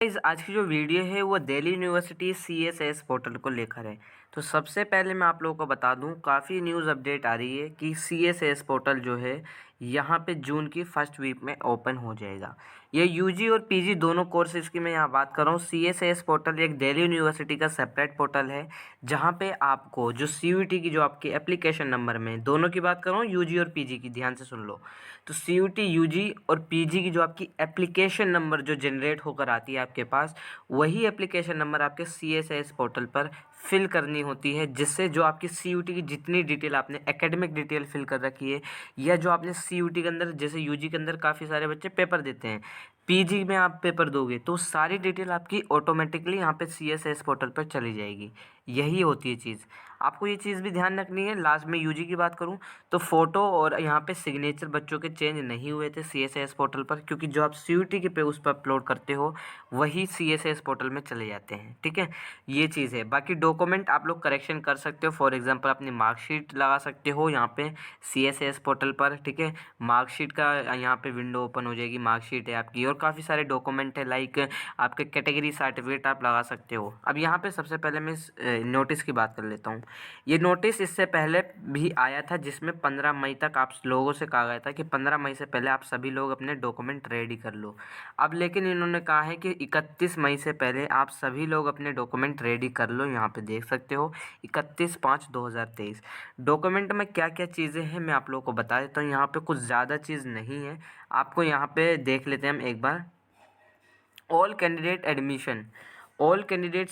आज की जो वीडियो है वो दिल्ली यूनिवर्सिटी CSS पोर्टल को लेकर है। तो सबसे पहले मैं आप लोगों को बता दूं, काफ़ी न्यूज़ अपडेट आ रही है कि CSS पोर्टल जो है यहाँ पे जून की फर्स्ट वीक में ओपन हो जाएगा। ये यूजी और पीजी दोनों कोर्सेज की मैं यहाँ बात कर रहा हूँ। CSS पोर्टल एक दिल्ली यूनिवर्सिटी का सेपरेट पोर्टल है जहाँ पे आपको जो CUET की जो आपकी एप्लीकेशन नंबर में, दोनों की बात कर रहा हूँ, यूजी और पीजी की, ध्यान से सुन लो। तो CUET यूजी और पीजी की जो आपकी एप्लीकेशन नंबर जो जनरेट होकर आती है आपके पास, वही एप्लीकेशन नंबर आपके CSS पोर्टल पर फिल करनी होती है, जिससे जो आपकी CUET की जितनी डिटेल आपने एकेडमिक डिटेल फिल कर रखी है, या जो आपने CUET के अंदर, जैसे यूजी के अंदर काफ़ी सारे बच्चे पेपर देते हैं, पीजी में आप पेपर दोगे तो सारी डिटेल आपकी ऑटोमेटिकली यहाँ पे CSS पोर्टल पर चली जाएगी। यही होती है चीज़। आपको ये चीज़ भी ध्यान रखनी है। लास्ट में यूजी की बात करूँ तो फ़ोटो और यहाँ पे सिग्नेचर बच्चों के चेंज नहीं हुए थे CSS पोर्टल पर, क्योंकि जो आप CUET के पे उस पर अपलोड करते हो वही CSS पोर्टल में चले जाते हैं। ठीक है, ये चीज़ है। बाकी डॉक्यूमेंट आप लोग करेक्शन कर सकते हो। फॉर एग्जांपल अपनी मार्कशीट लगा सकते हो यहाँ पे CSS पोर्टल पर। ठीक है, मार्कशीट का यहाँ पे विंडो ओपन हो जाएगी, मार्कशीट है आपकी, और काफ़ी सारे डॉक्यूमेंट है, लाइक आपके कैटेगरी सर्टिफिकेट आप लगा सकते हो। अब यहाँ पे सबसे पहले मैं नोटिस की बात कर लेता हूँ। ये नोटिस इससे पहले भी आया था, जिसमें 15 मई तक आप लोगों से कहा गया था कि 15 मई से पहले आप सभी लोग अपने डॉक्यूमेंट रेडी कर लो। अब लेकिन इन्होंने कहा है कि 31 मई से पहले आप सभी लोग अपने डॉक्यूमेंट रेडी कर लो। यहाँ पे देख सकते हो 31/5/2023। डॉक्यूमेंट में क्या क्या चीज़ें हैं मैं आप लोगों को बता देता हूँ। यहाँ पे कुछ ज़्यादा चीज़ नहीं है, आपको यहाँ पे देख लेते हैं हम एक बार। All candidate admission, all candidate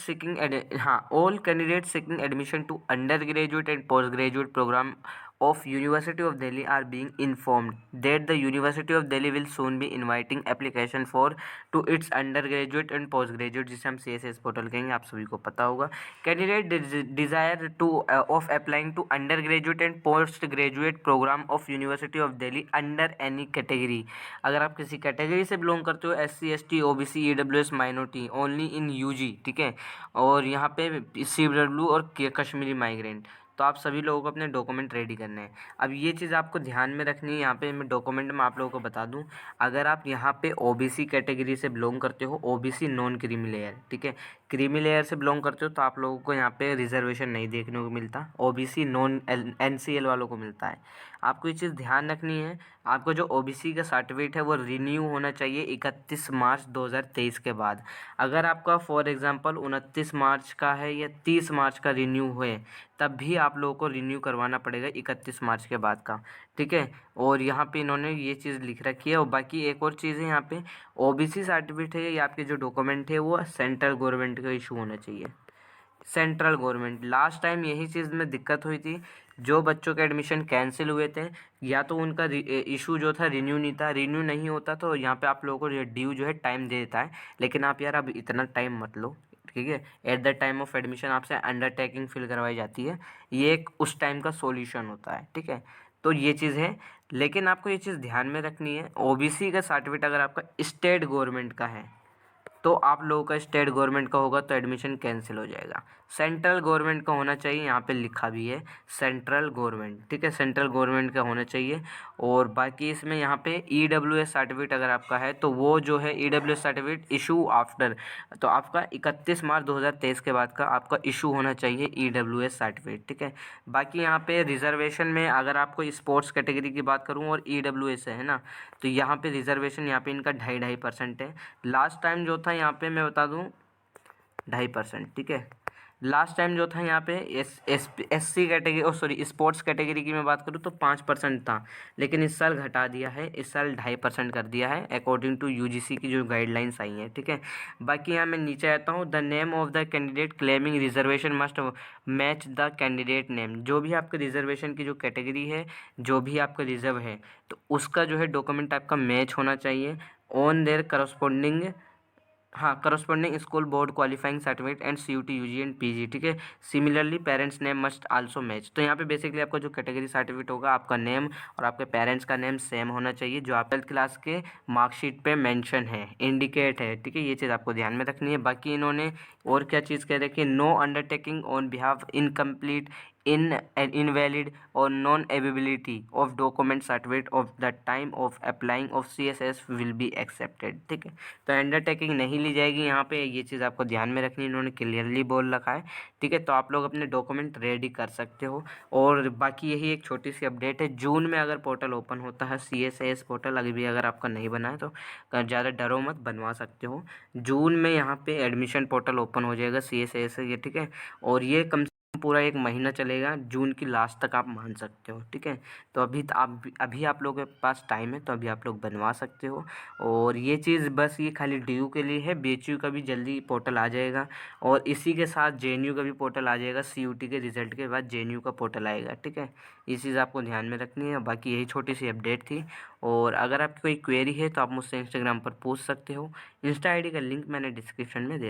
seeking admission to undergraduate and post graduate programme of University of Delhi are being informed that the University of Delhi will soon be inviting application for to its undergraduate and postgraduate, जिसे हम CSS portal कहेंगे, आप सभी को पता होगा। Candidate desire to of applying to undergraduate and post graduate programme of university of Delhi under any category, अगर आप किसी कैटेगरी से बिलोंग करते हो, SC ST OBC EWS minority, only in UG, ठीक है, और यहाँ पे CW और कश्मीरी माइग्रेंट, तो आप सभी लोगों को अपने डॉक्यूमेंट रेडी करने हैं। अब ये चीज़ आपको ध्यान में रखनी है। यहाँ पे मैं डॉक्यूमेंट में आप लोगों को बता दूं, अगर आप यहाँ पे OBC कैटेगरी से बिलोंग करते हो, OBC नॉन क्रीमी लेयर, ठीक है, क्रीमी लेयर से बिलोंग करते हो, तो आप लोगों को यहाँ पे रिजर्वेशन नहीं देखने को मिलता, OBC नॉन NCL वालों को मिलता है। आपको ये चीज़ ध्यान रखनी है। आपको जो OBC का सर्टिफिकेट है वो रिन्यू होना चाहिए 31 मार्च 2023 के बाद। अगर आपका फॉर एग्ज़ाम्पल 29 मार्च का है या 30 मार्च का रिन्यू हुए, तब भी आप लोगों को रिन्यू करवाना पड़ेगा 31 मार्च के बाद का। ठीक है, और यहाँ पे इन्होंने ये चीज़ लिख रखी है। और बाकी एक और चीज़ है, यहाँ पे OBC सर्टिफिकेट है या आपके जो डॉक्यूमेंट है वो सेंट्रल गवर्नमेंट का इशू होना चाहिए। सेंट्रल गवर्नमेंट, लास्ट टाइम यही चीज़ में दिक्कत हुई थी, जो बच्चों के एडमिशन कैंसिल हुए थे, या तो उनका इशू जो था रिन्यू नहीं था, रिन्यू नहीं होता तो यहाँ पे आप लोगों को ड्यू जो है टाइम दे देता है। लेकिन आप यार अब इतना टाइम मत लो, ठीक है। At the time of admission आपसे अंडरटेकिंग फिल करवाई जाती है, ये एक उस टाइम का सॉल्यूशन होता है, ठीक है। तो ये चीज़ है, लेकिन आपको ये चीज़ ध्यान में रखनी है, OBC का सर्टिफिकेट अगर आपका स्टेट गवर्नमेंट का है तो आप लोगों का स्टेट गवर्नमेंट का होगा तो एडमिशन कैंसिल हो जाएगा। सेंट्रल गवर्नमेंट का होना चाहिए, यहाँ पे लिखा भी है सेंट्रल गवर्नमेंट, ठीक है, सेंट्रल गवर्नमेंट का होना चाहिए। और बाकी इसमें यहाँ पे EWS सर्टिफिकेट अगर आपका है तो वो जो है EWS सर्टिफिकेट इशू आफ्टर, तो आपका 31 मार्च 2023 के बाद का आपका इशू होना चाहिए EWS सर्टिफिकेट, ठीक है। बाकी यहाँ पे रिजर्वेशन में अगर आपको स्पोर्ट्स कैटेगरी की बात करूँ और EWS है ना, तो यहाँ पे रिजर्वेशन यहाँ पे इनका 2.5% है। लास्ट टाइम जो था यहाँ पे मैं बता दूँ 2.5%, ठीक है। लास्ट टाइम जो था यहाँ पे SC कैटेगरी, और सॉरी स्पोर्ट्स कैटेगरी की मैं बात करूँ तो 5% था, लेकिन इस साल घटा दिया है, इस साल 2.5% कर दिया है अकॉर्डिंग टू UGC की जो गाइडलाइंस आई हैं, ठीक है। बाकी यहाँ मैं नीचे आता हूँ, the name of the candidate claiming reservation must match the candidate name, जो भी आपके रिजर्वेशन की जो कैटेगरी है, जो भी आपका रिजर्व है, तो उसका जो है डॉक्यूमेंट आपका मैच होना चाहिए ऑन देयर करस्पॉन्डिंग, हाँ, corresponding school board qualifying certificate and CUT UG and PG, ठीक है। Similarly parents name must also match, तो यहाँ पे बेसिकली आपका जो कैटेगरी सर्टिफिकेट होगा, आपका नेम और आपके पेरेंट्स का नेम सेम होना चाहिए, जो आप 12th क्लास के मार्कशीट पे मेंशन है, इंडिकेट है, ठीक है। ये चीज़ आपको ध्यान में रखनी है। बाकी इन्होंने और क्या चीज़ कह रखी है, no undertaking on behalf incomplete invalid or non-availability of document certificate of the time of applying of CSS will be accepted। ठीक है, तो अंडरटेकिंग नहीं ली जाएगी यहाँ पे, ये चीज़ आपको ध्यान में रखनी है, इन्होंने क्लियरली बोल रखा है। ठीक है, तो आप लोग अपने डॉक्यूमेंट रेडी कर सकते हो। और बाकी यही एक छोटी सी अपडेट है, जून में अगर पोर्टल ओपन होता है CSS पोर्टल, अभी भी अगर आपका नहीं बना है तो ज़्यादा डरो मत, बनवा सकते हो। जून में यहाँ पे एडमिशन पोर्टल ओपन हो जाएगा CSS ये। ठीक है, और ये कम से कम पूरा 1 महीना चलेगा, जून की लास्ट तक आप मान सकते हो। ठीक है, तो अभी आप लोगों के पास टाइम है, तो अभी आप लोग बनवा सकते हो। और ये चीज़ बस ये खाली DU के लिए है, BHU का भी जल्दी पोर्टल आ जाएगा, और इसी के साथ JNU का भी पोर्टल आ जाएगा। CUT के रिजल्ट के बाद JNU का पोर्टल आएगा। ठीक है, ये चीज़ आपको ध्यान में रखनी है। बाकी यही छोटी सी अपडेट थी, और अगर आपकी कोई क्वेरी है तो आप मुझसे इंस्टाग्राम पर पूछ सकते हो। इंस्टा ID का लिंक मैंने डिस्क्रिप्शन में दे